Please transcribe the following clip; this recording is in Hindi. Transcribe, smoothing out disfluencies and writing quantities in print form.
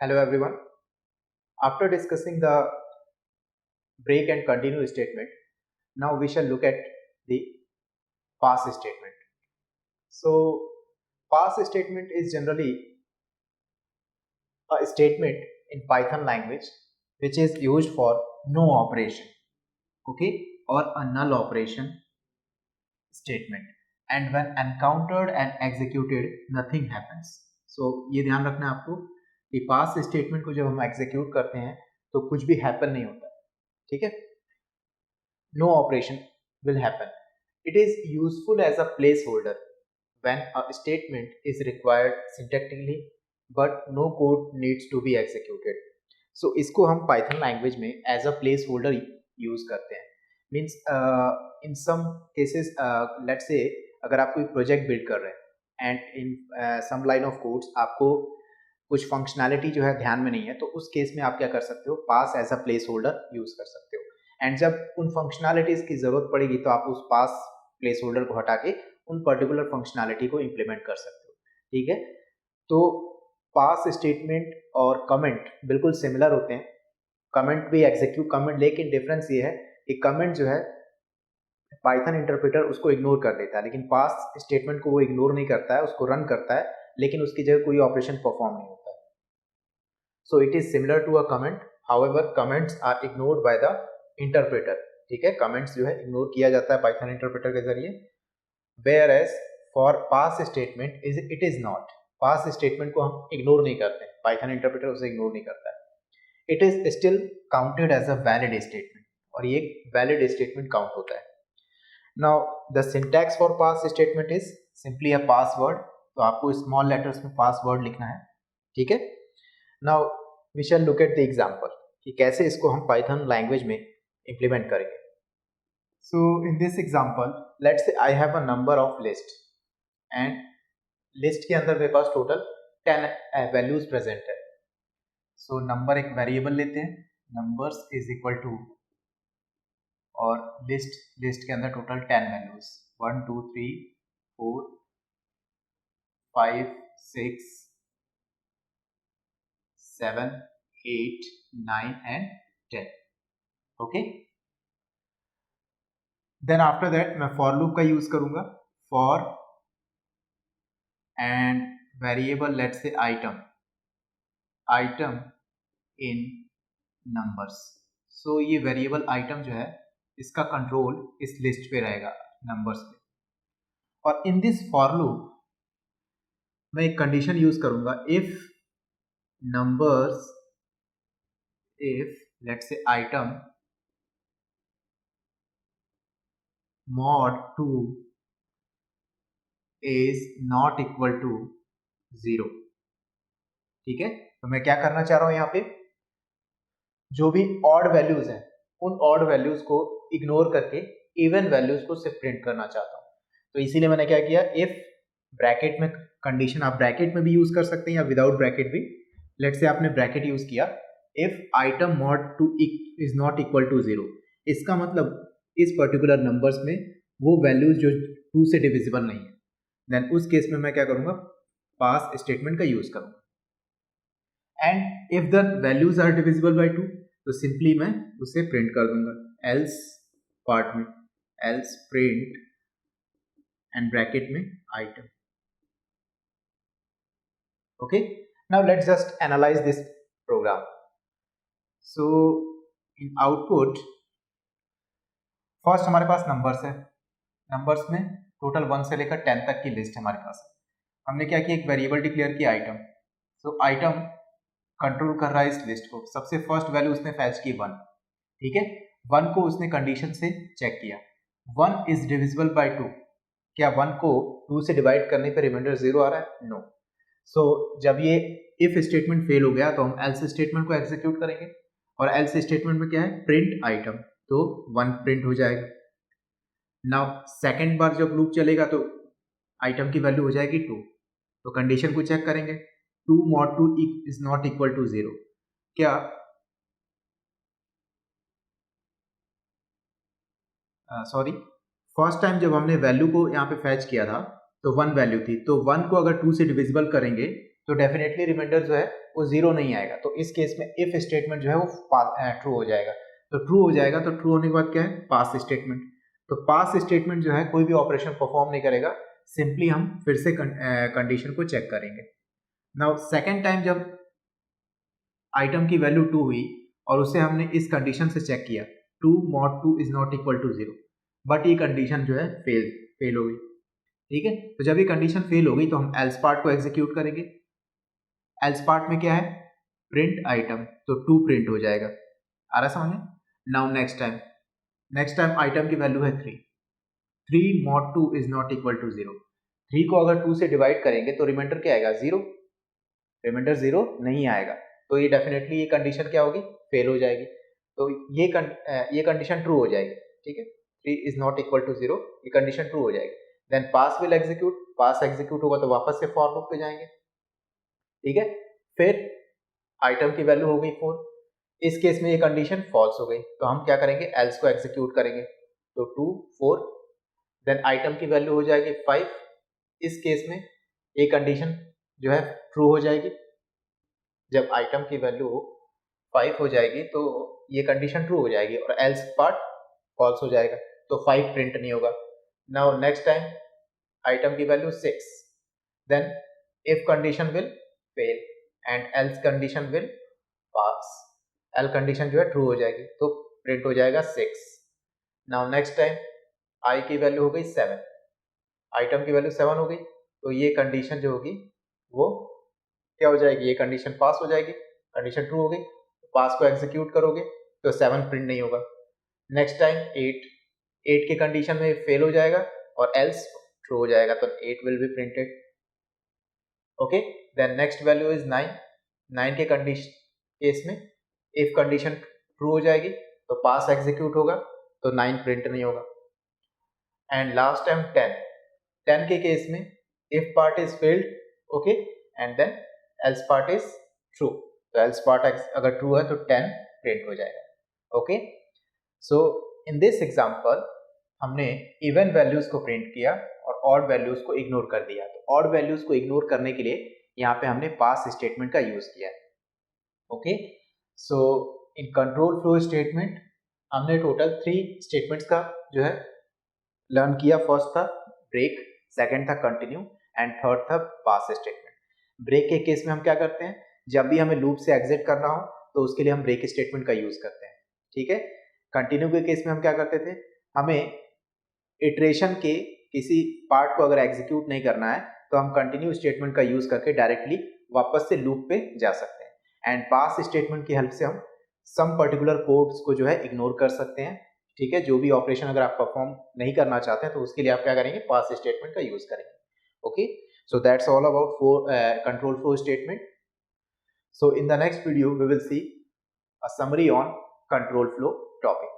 Hello everyone. After discussing the break and continue statement, now we shall look at the pass statement. So, pass statement is generally a statement in Python language which is used for no operation, okay, or a null operation statement. And when encountered and executed, nothing happens. So, ये ध्यान रखना है आपको कि पास स्टेटमेंट को जब हम एग्जीक्यूट करते हैं तो कुछ भी हैपन नहीं होता, ठीक है. No operation will happen. It is useful as a placeholder when a statement is required syntactically but no code needs to be executed. So इसको हम Python language में as a placeholder use करते हैं. Means in some cases let's say अगर आप कोई project build कर रहे हैं and in some line of codes आपको कुछ फंक्शनैलिटी जो है ध्यान में नहीं है, तो उस केस में आप क्या कर सकते हो, pass as a placeholder use कर सकते हो. एंड जब उन फंक्शनैलिटीज की जरूरत पड़ेगी तो आप उस पास प्लेस होल्डर को हटा के उन पर्टिकुलर फंक्शनैलिटी को इंप्लीमेंट कर सकते हो. ठीक है, तो पास स्टेटमेंट और कमेंट बिल्कुल सिमिलर होते हैं. कमेंट भी एग्जीक्यूट कमेंट, लेकिन डिफरेंस ये है कि कमेंट जो है पाइथन इंटरप्रेटर उसको इग्नोर कर देता है, लेकिन पास स्टेटमेंट को वो इग्नोर नहीं करता है, उसको रन करता है, लेकिन उसकी जगह कोई ऑपरेशन परफॉर्म नहीं होता है. So it is similar to a comment. However comments are ignored by the interpreter. ठीक है, कमेंट्स जो है इग्नोर किया जाता है पाइथन इंटरप्रेटर के जरिए. Where as for pass statement it is not. Pass statement को हम इग्नोर नहीं करते हैं, पाइथन इंटरप्रेटर उसे इग्नोर नहीं करता है. It is still counted as a valid statement, और ये वैलिड स्टेटमेंट काउंट होता है. Now the syntax for pass statement is simply a password. तो आपको स्मॉल लेटर्स में पासवर्ड लिखना है. ठीक है, now we shall look at the example कि कैसे इसको हम पाइथन लैंग्वेज में इंप्लीमेंट करेंगे. So in this example let's say I have a number of list and list के अंदर मेरे पास टोटल 10 वैल्यूज प्रेजेंट है. सो नंबर एक वेरिएबल लेते हैं, नंबर्स इज इक्वल टू, और लिस्ट के अंदर total 10 values 1 2 3 4 5 6 7 8 9 and 10. Okay, then after that मैं फॉर लूप का यूज करूंगा. For and variable let's say item in numbers. So ये वेरिएबल आइटम जो है इसका कंट्रोल इस लिस्ट पे रहेगा, नंबर्स पे. और इन दिस फॉर लूप मैं एक कंडीशन यूज करूंगा, if numbers, if let's say item mod 2 is not equal to 0. ठीक है, तो मैं क्या करना चाह रहा हूं, यहाँ पे जो भी ऑड वैल्यूज हैं उन ऑड वैल्यूज को इग्नोर करके इवन वैल्यूज को सिर्फ प्रिंट करना चाहता हूं. तो इसीलिए मैंने क्या किया, इफ ब्रैकेट में कंडीशन, आप ब्रैकेट में भी यूज कर सकते हैं या विदाउट ब्रैकेट भी. लेट्स से आपने ब्रैकेट यूज किया, if item mod 2 is not equal to 0, इसका मतलब इस पर्टिकुलर नंबर्स में वो वैल्यूज जो 2 से डिविजिबल नहीं है, देन उस केस में मैं क्या करूंगा, पास स्टेटमेंट का यूज करूंगा. And if the values are divisible by 2, तो सिंपली मैं उसे प्रिंट कर दूंगा, एल्स पार्ट में एल्स प्रिंट एंड ब्रैकेट में item. Okay, now let's just analyse this program. So in output first हमारे पास नंबर्स है, नंबर्स में टोटल 1 से लेकर 10 तक की लिस्ट हमारे पास है. हमने क्या किया, एक वेरिएबल डिक्लेयर किया आइटम. सो आइटम कंट्रोल कर रहा है इस लिस्ट को. सबसे फर्स्ट वैल्यू उसने फैच की 1. ठीक है, 1 को उसने कंडीशन से चेक किया, 1 इज डिविजिबल बाय 2. क्या 1 को 2 से डिवाइड करने पर रिमाइंडर 0 आ रहा है? नो. सो जब ये इफ स्टेटमेंट फेल हो गया तो हम एल्स स्टेटमेंट को एग्जीक्यूट करेंगे, और एल्स स्टेटमेंट में क्या है, प्रिंट आइटम, तो 1 प्रिंट हो जाएगा. नाउ सेकेंड बार जब लूप चलेगा तो आइटम की वैल्यू हो जाएगी 2. तो कंडीशन को चेक करेंगे, 2 mod 2 is not equal to 0. क्या सॉरी, फर्स्ट टाइम जब हमने वैल्यू को यहाँ पे फैच किया था तो 1 वैल्यू थी, तो 1 को अगर 2 से डिविजिबल करेंगे तो डेफिनेटली रिमाइंडर जो है वो जीरो नहीं आएगा। तो इस केस में इफ स्टेटमेंट जो है वो ट्रू हो जाएगा। तो ट्रू हो जाएगा, तो ट्रू होने के बाद क्या है, पास स्टेटमेंट। तो पास स्टेटमेंट जो है कोई भी ऑपरेशन परफॉर्म नहीं करेगा, सिंपली हम फिर से कंडीशन को चेक करेंगे। नाउ सेकेंड टाइम जब आइटम की वैल्यू 2 हुई और उसे हमने इस कंडीशन से चेक किया, 2 mod 2 is not equal to 0, but ये कंडीशन जो है फेल हो गई। ठीक है, तो जब ये कंडीशन फेल हो गई तो हम एल्स पार्ट को एग्जीक्यूट करेंगे। एल्स पार्ट में क्या है, प्रिंट आइटम, तो 2 प्रिंट हो जाएगा। आ रहा समझ में? नाउ नेक्स्ट टाइम आइटम की वैल्यू है 3, 3 mod 2 is not equal to 0। 3 को अगर 2 से डिवाइड करेंगे तो रिमाइंडर क्या आएगा, 0। रिमाइंडर 0 नहीं आएगा, तो ये डेफिनेटली ये कंडीशन क्या होगी, फेल हो जाएगी। तो ये कंडीशन ट्रू हो जाएगी। ठीक है, 3 इज नॉट इक्वल टू 0, ये कंडीशन ट्रू हो जाएगी। Then pass will execute, pass execute होगा तो वापस से फॉर लूप पे जाएंगे। ठीक है, फिर आइटम की वैल्यू हो गई 4, इस केस में ये कंडीशन फॉल्स हो गई, तो हम क्या करेंगे, एल्स को एग्जीक्यूट करेंगे। तो 2 4, देन आइटम की वैल्यू हो जाएगी 5, इस केस में ये कंडीशन जो है ट्रू हो जाएगी। जब आइटम की वैल्यू 5 हो जाएगी तो ये कंडीशन ट्रू हो जाएगी और एल्स पार्ट फॉल्स हो जाएगा, तो 5 प्रिंट नहीं होगा। नाउ नेक्स्ट टाइम आइटम की value 6, then if condition will fail and else condition will pass. Else condition जो है ट्रू हो जाएगी, तो प्रिंट हो जाएगा 6। नाउ नेक्स्ट टाइम आई की वैल्यू हो गई 7, आइटम की वैल्यू 7 हो गई, तो ये कंडीशन जो होगी वो क्या हो जाएगी, ये कंडीशन पास हो जाएगी, कंडीशन ट्रू हो गई। पास को एग्जीक्यूट करोगे तो 7 प्रिंट नहीं होगा। नेक्स्ट टाइम 8 के कंडीशन में फेल हो जाएगा और एल्स ट्रू हो जाएगा, तो 8 will be printed. Okay, then next value is 9, 9 के कंडीशन केस में इफ कंडीशन ट्रू हो जाएगी तो पास एग्जीक्यूट होगा, तो 9 प्रिंट नहीं होगा। एंड लास्ट टाइम 10, 10 के केस में if part is failed, okay, and then else part is true, तो एल्स पार्ट अगर ट्रू है तो 10 प्रिंट हो जाएगा। Okay, so in this example हमने इवन वैल्यूज को प्रिंट किया और ऑड वैल्यूज को इग्नोर कर दिया। तो ऑड वैल्यूज को इग्नोर करने के लिए यहाँ पे हमने पास स्टेटमेंट का यूज किया है। Okay, so in control flow statement हमने टोटल 3 स्टेटमेंट्स का जो है लर्न किया। फर्स्ट था ब्रेक, सेकंड था कंटिन्यू एंड थर्ड था पास स्टेटमेंट। ब्रेक के केस में हम क्या करते हैं, जब भी हमें लूप से एग्जिट करना हो तो उसके लिए हम ब्रेक स्टेटमेंट का यूज करते हैं। ठीक है, कंटिन्यू के केस में हम क्या करते थे, हमें इटरेशन के किसी पार्ट को अगर एग्जीक्यूट नहीं करना है तो हम कंटिन्यू स्टेटमेंट का यूज करके डायरेक्टली वापस से लूप पे जा सकते हैं। एंड पास स्टेटमेंट की हेल्प से हम सम पर्टिकुलर कोड्स को जो है इग्नोर कर सकते हैं। ठीक है, जो भी ऑपरेशन अगर आप परफॉर्म नहीं करना चाहते हैं तो उसके लिए आप क्या करेंगे, पास स्टेटमेंट का यूज करेंगे। Okay, so that's all about control flow statement. So in the next video we will see a summary on control flow topic.